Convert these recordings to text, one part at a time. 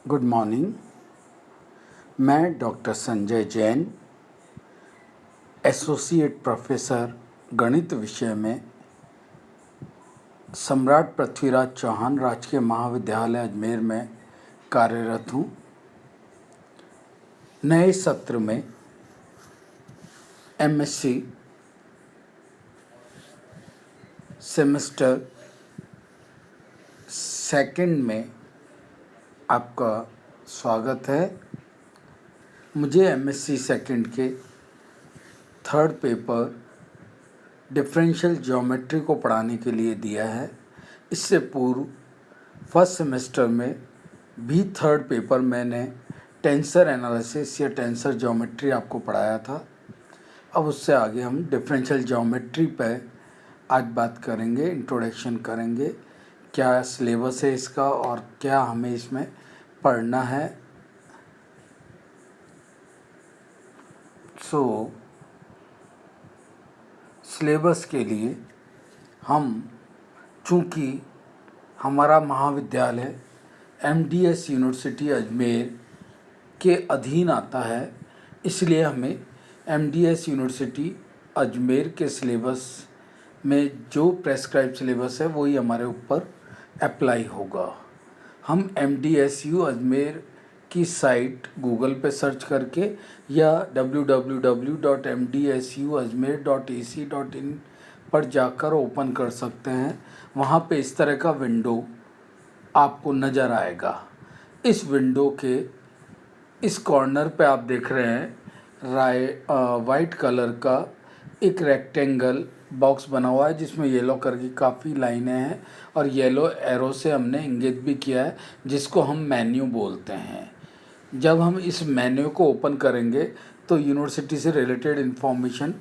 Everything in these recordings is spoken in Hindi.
Good morning. मैं doctor Sanjay Jain, associate professor गणित विषय में सम्राट पृथ्वीराज चौहान राजकीय महाविद्यालय अजमेर में कार्यरत हूँ। नए सत्र में एमएससी सेमेस्टर सेकंड में आपका स्वागत है। मुझे एमएससी सेकंड के थर्ड पेपर डिफरेंशियल ज्योमेट्री को पढ़ाने के लिए दिया है। इससे पूर्व फर्स्ट सेमेस्टर में भी थर्ड पेपर मैंने टेंसर एनालिसिस या टेंसर ज्योमेट्री आपको पढ़ाया था। अब उससे आगे हम डिफरेंशियल ज्योमेट्री पर आज बात करेंगे, इंट्रोडक्शन करेंगे, क्या सिलेबस है इसका और क्या हमें इसमें पढ़ना है। सिलेबस के लिए हम, चूँकि हमारा महाविद्यालय एमडीएस यूनिवर्सिटी अजमेर के अधीन आता है, इसलिए हमें एमडीएस यूनिवर्सिटी अजमेर के सिलेबस में जो प्रेस्क्राइब सिलेबस है वही हमारे ऊपर अप्लाई होगा। हम एमडीएसयू अजमेर की साइट गूगल पे सर्च करके या www.mdsuajmer.ac.in पर जाकर ओपन कर सकते हैं। वहाँ पे इस तरह का विंडो आपको नज़र आएगा। इस विंडो के इस कॉर्नर पे आप देख रहे हैं वाइट कलर का एक रेक्टेंगल बॉक्स बना हुआ है जिसमें येलो कलर की काफ़ी लाइनें हैं और येलो एरो से हमने इंगित भी किया है, जिसको हम मेन्यू बोलते हैं। जब हम इस मेन्यू को ओपन करेंगे तो यूनिवर्सिटी से रिलेटेड इन्फॉर्मेशन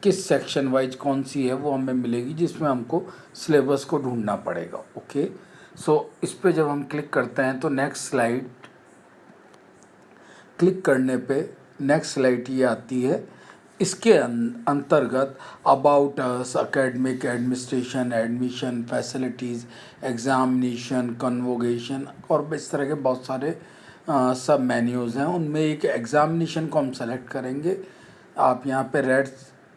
किस सेक्शन वाइज कौन सी है वो हमें मिलेगी, जिसमें हमको सिलेबस को ढूंढना पड़ेगा। ओके, इस पे जब हम क्लिक करते हैं तो नेक्स्ट स्लाइड क्लिक करने पे नेक्स्ट स्लाइड ये आती है। इसके अंतर्गत about us, academic, administration, admission, facilities, examination, convocation और इस तरह के बहुत सारे सब मेन्यूज़ हैं। उनमें एक एग्ज़ामिनेशन को हम सेलेक्ट करेंगे। आप यहाँ पे रेड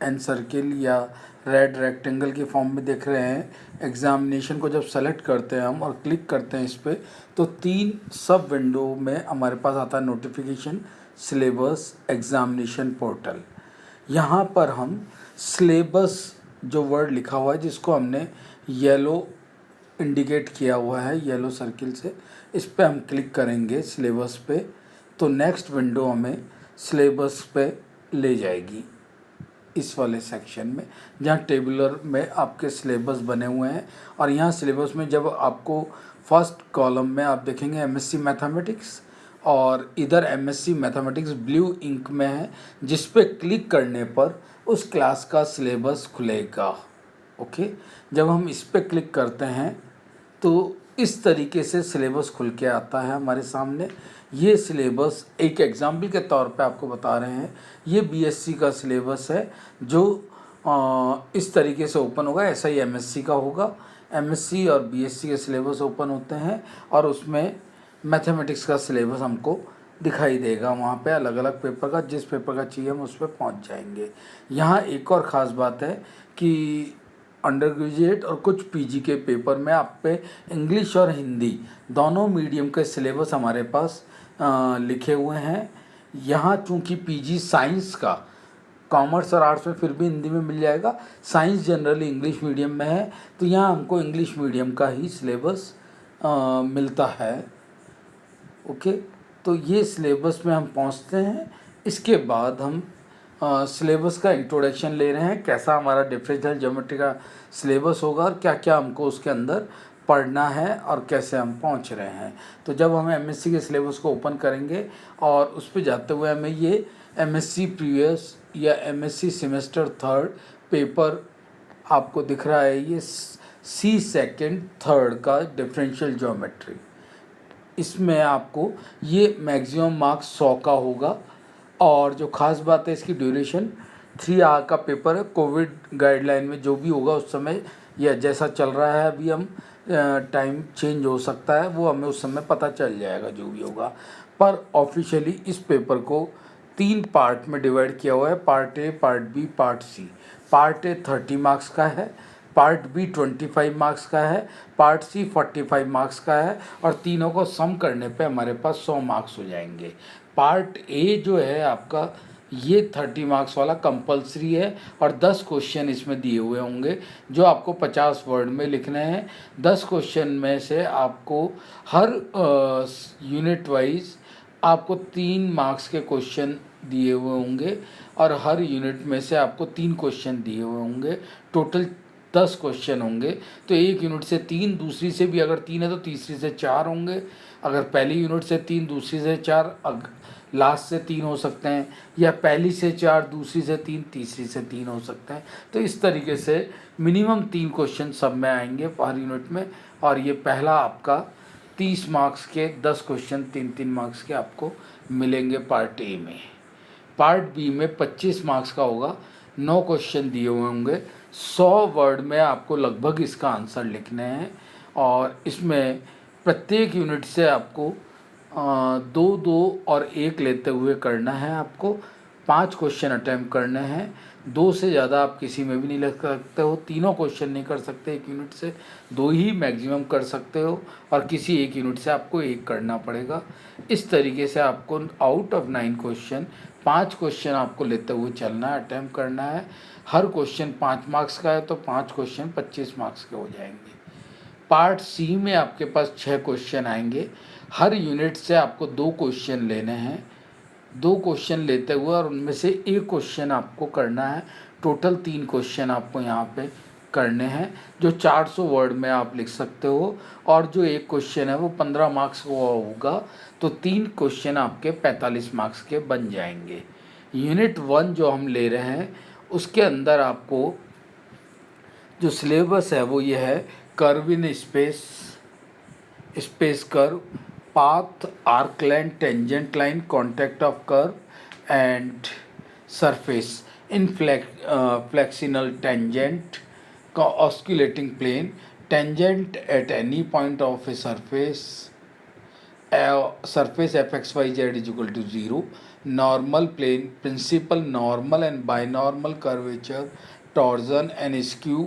एंड सर्किल या रेड रेक्टेंगल के फॉर्म में देख रहे हैं। एग्ज़ामिनेशन को जब सेलेक्ट करते हैं हम और क्लिक करते हैं इस पर, तो 3 सब विंडो में हमारे पास आता है नोटिफिकेशन, सिलेबस, एग्ज़ामिनेशन पोर्टल। यहाँ पर हम सिलेबस जो वर्ड लिखा हुआ है जिसको हमने येलो इंडिकेट किया हुआ है येलो सर्किल से, इस पे हम क्लिक करेंगे सिलेबस पे, तो नेक्स्ट विंडो हमें सिलेबस पे ले जाएगी इस वाले सेक्शन में, जहाँ टेबुलर में आपके सिलेबस बने हुए हैं। और यहाँ सिलेबस में जब आपको फर्स्ट कॉलम में आप देखेंगे एमएससी मैथमेटिक्स और इधर एमएससी मैथमेटिक्स ब्लू इंक में है, जिस पे क्लिक करने पर उस क्लास का सिलेबस खुलेगा। ओके, जब हम इस पे क्लिक करते हैं तो इस तरीके से सिलेबस खुल के आता है हमारे सामने। ये सिलेबस एक एग्जाम्पल के तौर पे आपको बता रहे हैं। ये बीएससी का सिलेबस है जो इस तरीके से ओपन होगा। ऐसा ही एमएससी का होगा। एमएससी और बीएससी के सिलेबस ओपन होते हैं और उसमें मैथमेटिक्स का सिलेबस हमको दिखाई देगा। वहाँ पे अलग अलग पेपर का, जिस पेपर का चाहिए हम उस पर पहुँच जाएंगे। यहाँ एक और ख़ास बात है कि अंडर ग्रेजुएट और कुछ पीजी के पेपर में आप पे इंग्लिश और हिंदी दोनों मीडियम के सिलेबस हमारे पास लिखे हुए हैं। यहाँ चूँकि पीजी साइंस का, कॉमर्स और आर्ट्स में फिर भी हिंदी में मिल जाएगा, साइंस जनरली इंग्लिश मीडियम में है, तो यहाँ हमको इंग्लिश मीडियम का ही सिलेबस मिलता है। ओके, तो ये सिलेबस में हम पहुँचते हैं। इसके बाद हम सिलेबस का इंट्रोडक्शन ले रहे हैं, कैसा हमारा डिफरेंशियल ज्योमेट्री का सिलेबस होगा और क्या क्या हमको उसके अंदर पढ़ना है और कैसे हम पहुंच रहे हैं। तो जब हम एमएससी के सिलेबस को ओपन करेंगे और उस पर जाते हुए हमें ये एमएससी प्रीवियस या एमएससी सेमेस्टर थर्ड पेपर आपको दिख रहा है, ये सी सेकेंड थर्ड का डिफरेंशियल ज्योमेट्री। इसमें आपको ये मैक्सिमम मार्क्स 100 का होगा और जो ख़ास बात है इसकी ड्यूरेशन 3 आवर का पेपर है। कोविड गाइडलाइन में जो भी होगा उस समय या जैसा चल रहा है अभी हम टाइम चेंज हो सकता है, वो हमें उस समय पता चल जाएगा जो भी होगा। पर ऑफिशियली इस पेपर को 3 पार्ट में डिवाइड किया हुआ है, part A, part B, part C. Part A 30 marks का है, पार्ट बी 25 मार्क्स का है, पार्ट सी 45 मार्क्स का है, और तीनों को सम करने पे हमारे पास 100 मार्क्स हो जाएंगे। पार्ट ए जो है आपका, ये 30 मार्क्स वाला कंपलसरी है, और 10 क्वेश्चन इसमें दिए हुए होंगे जो आपको 50 वर्ड में लिखने हैं। 10 क्वेश्चन में से आपको हर यूनिट वाइज आपको 3 मार्क्स के क्वेश्चन दिए हुए होंगे, और हर यूनिट में से आपको 3 क्वेश्चन दिए हुए होंगे। टोटल 10 क्वेश्चन होंगे। तो एक यूनिट से 3, दूसरी से भी अगर 3 है तो तीसरी से 4 होंगे। अगर पहली यूनिट से 3, दूसरी से 4, लास्ट से 3 हो सकते हैं, या पहली से 4, दूसरी से 3, तीसरी से 3 हो सकते हैं। तो इस तरीके से मिनिमम 3 क्वेश्चन सब में आएंगे हर यूनिट में। और ये पहला आपका 30 मार्क्स के 10 क्वेश्चन 3-3 मार्क्स के आपको मिलेंगे पार्ट ए में। पार्ट बी में 25 मार्क्स का होगा, 9 क्वेश्चन दिए हुए होंगे, 100 वर्ड में आपको लगभग इसका आंसर लिखने हैं। और इसमें प्रत्येक यूनिट से आपको 2-2 और 1 लेते हुए करना है। आपको 5 क्वेश्चन अटैम्प्ट करने हैं। 2 से ज़्यादा आप किसी में भी नहीं लिख सकते हो, तीनों क्वेश्चन नहीं कर सकते एक यूनिट से, 2 ही मैक्सिमम कर सकते हो, और किसी एक यूनिट से आपको 1 करना पड़ेगा। इस तरीके से आपको आउट ऑफ 9 क्वेश्चन 5 क्वेश्चन आपको लेते हुए चलना है, अटैम्प्ट करना है। हर क्वेश्चन 5 मार्क्स का है तो 5 क्वेश्चन 25 मार्क्स के हो जाएंगे। पार्ट सी में आपके पास 6 क्वेश्चन आएंगे। हर यूनिट से आपको 2 क्वेश्चन लेने हैं, 2 क्वेश्चन लेते हुए और उनमें से 1 क्वेश्चन आपको करना है। टोटल 3 क्वेश्चन आपको यहाँ पे करने हैं, जो 400 वर्ड में आप लिख सकते हो। और जो 1 क्वेश्चन है वो 15 मार्क्स का होगा, तो 3 क्वेश्चन आपके 45 मार्क्स के बन जाएंगे। यूनिट 1 जो हम ले रहे हैं उसके अंदर आपको जो सिलेबस है वो ये है: curve in space, space curve, path, arc line, tangent line, contact of curve and surface inflexional tangent, osculating plane, tangent at any point of a surface, surface fxyz is equal to 0, normal plane, principal, normal and binormal curvature, torsion and skew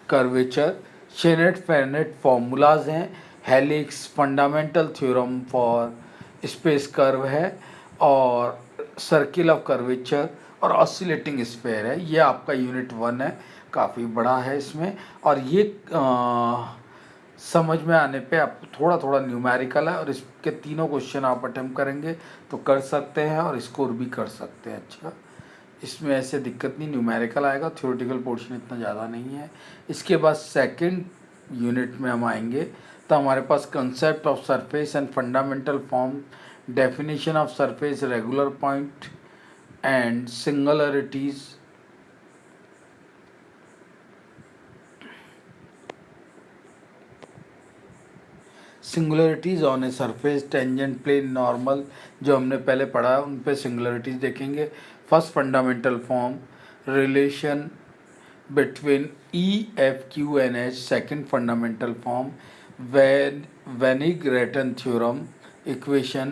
curvature, Serret Frenet formulas हैं, helix, fundamental theorem for space curve है, और सर्किल ऑफ कर्वेचर और ऑसिलेटिंग स्फीयर है। ये आपका यूनिट 1 है, काफ़ी बड़ा है इसमें। और ये समझ में आने पे आपको थोड़ा थोड़ा न्यूमेरिकल है, और इसके तीनों क्वेश्चन आप अटेम्प्ट करेंगे तो कर सकते हैं और स्कोर भी कर सकते हैं अच्छा। इसमें ऐसे दिक्कत नहीं, न्यूमेरिकल आएगा, थ्योरेटिकल पोर्शन इतना ज़्यादा नहीं है। इसके बाद सेकंड यूनिट में हम आएंगे तो हमारे पास concept of surface and fundamental form, definition of surface, regular point and singularities, singularities on a surface, tangent plane, normal, जो हमने पहले पढ़ा है उन पे सिंगुलरिटीज़ देखेंगे। First fundamental form, relation between E, F, Q and H, second fundamental form, Weingarten theorem, equation,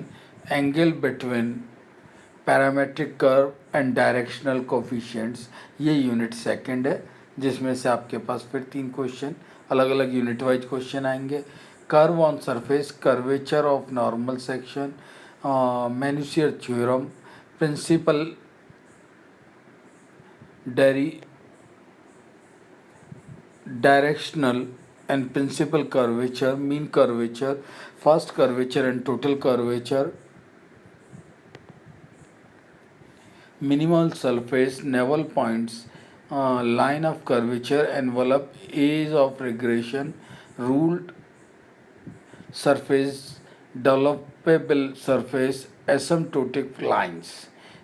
angle between parametric curve and directional coefficients. ये यूनिट सेकंड है, जिसमें से आपके पास फिर 3 क्वेश्चन अलग अलग यूनिट वाइज क्वेश्चन आएंगे। Curve on surface, curvature of normal section, Meusnier theorem, principal directional and principal curvature, mean curvature, first curvature and total curvature, minimal surface, navel points, line of curvature, envelope, age of regression, ruled surface, developable surface, asymptotic lines।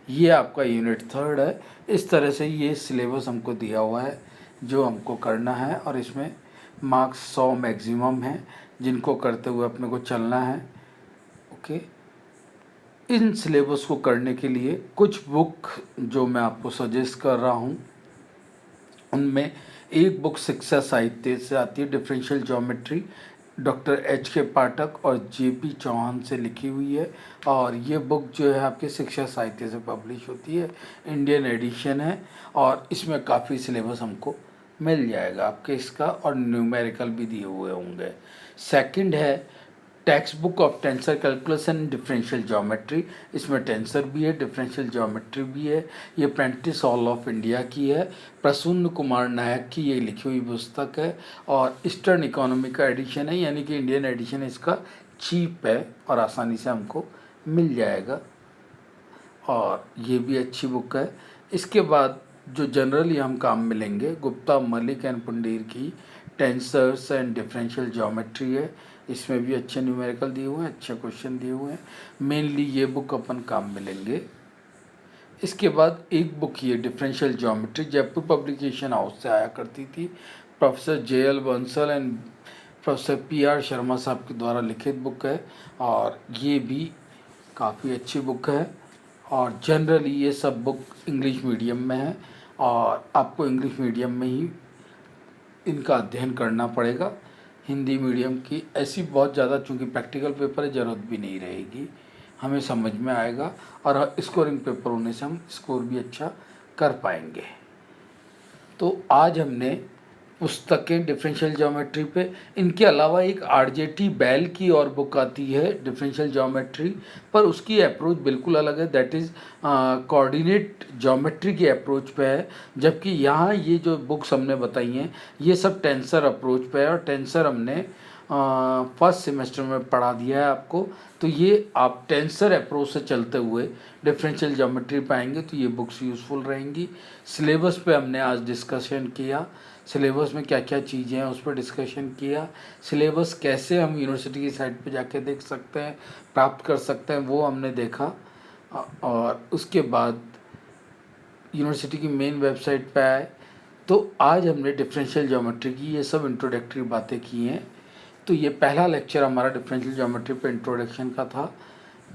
ये आपका यूनिट 3 है। इस तरह से ये सिलेबस हमको दिया हुआ है जो हमको करना है, और इसमें मार्क्स 100 मैक्सिमम हैं जिनको करते हुए अपने को चलना है। ओके। इन सिलेबस को करने के लिए कुछ बुक जो मैं आपको सजेस्ट कर रहा हूँ, उनमें एक बुक शिक्षा साहित्य से आती है, डिफरेंशियल ज्योमेट्री, डॉक्टर एच के पाठक और जेपी चौहान से लिखी हुई है। और ये बुक जो है आपके शिक्षा साहित्य से पब्लिश होती है, इंडियन एडिशन है, और इसमें काफ़ी सिलेबस हमको मिल जाएगा आपके इसका, और न्यूमेरिकल भी दिए हुए होंगे। सेकंड है text book of tensor calculation differential geometry, इसमें टेंसर भी है, डिफरेंशियल ज्योमेट्री भी है। ये प्रेंटिस हॉल ऑफ इंडिया की है, प्रसून्न कुमार नायक की ये लिखी हुई पुस्तक है, और ईस्टर्न इकोनॉमी का एडिशन है, यानी कि इंडियन एडिशन इसका चीप है और आसानी से हमको मिल जाएगा, और ये भी अच्छी बुक है। इसके बाद जो जनरली हम काम मिलेंगे, गुप्ता, मलिक एंड पुंडीर की टेंसर्स एंड डिफरेंशियल ज्योमेट्री है, इसमें भी अच्छे न्यूमेरिकल दिए हुए हैं, अच्छे क्वेश्चन दिए हुए हैं। मेनली ये बुक अपन काम मिलेंगे। इसके बाद एक बुक ये differential geometry, Jaipur publication house से आया करती थी, professor J L. Bansal and professor P R. Sharma साहब के द्वारा लिखित बुक है, और ये भी काफ़ी अच्छी बुक है। और जनरली ये सब बुक इंग्लिश मीडियम में है, और आपको इंग्लिश मीडियम में ही इनका अध्ययन करना पड़ेगा। हिंदी मीडियम की ऐसी बहुत ज़्यादा, चूँकि प्रैक्टिकल पेपर है, ज़रूरत भी नहीं रहेगी, हमें समझ में आएगा, और स्कोरिंग पेपर होने से हम स्कोर भी अच्छा कर पाएंगे। तो आज हमने पुस्तकें डिफरेंशियल ज्योमेट्री पे, इनके अलावा एक आरजेटी बैल की और बुक आती है डिफरेंशियल ज्योमेट्री पर, उसकी अप्रोच बिल्कुल अलग है, दैट इज़ कोऑर्डिनेट ज्योमेट्री की अप्रोच पे है। जबकि यहाँ ये जो बुक्स हमने बताई हैं ये सब टेंसर अप्रोच पे है, और टेंसर हमने फर्स्ट सेमेस्टर में पढ़ा दिया है आपको। तो ये आप टेंसर अप्रोच से चलते हुए डिफरेंशियल ज्योमेट्री पाएंगे, तो ये बुक्स यूज़फुल रहेंगी। सिलेबस पे हमने आज डिस्कशन किया, सिलेबस में क्या क्या चीज़ें हैं उस पर डिस्कशन किया, सिलेबस कैसे हम यूनिवर्सिटी की साइट पे जाके देख सकते हैं, प्राप्त कर सकते हैं, वो हमने देखा। और उसके बाद यूनिवर्सिटी की मेन वेबसाइट पे आए। तो आज हमने डिफरेंशियल ज्योमेट्री की ये सब इंट्रोडक्टरी बातें की हैं। तो ये पहला लेक्चर हमारा डिफरेंशियल ज्योमेट्री पे इंट्रोडक्शन का था।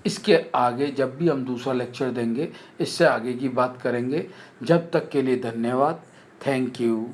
इसके आगे जब भी हम दूसरा लेक्चर देंगे, इससे आगे की बात करेंगे। जब तक के लिए धन्यवाद, थैंक यू।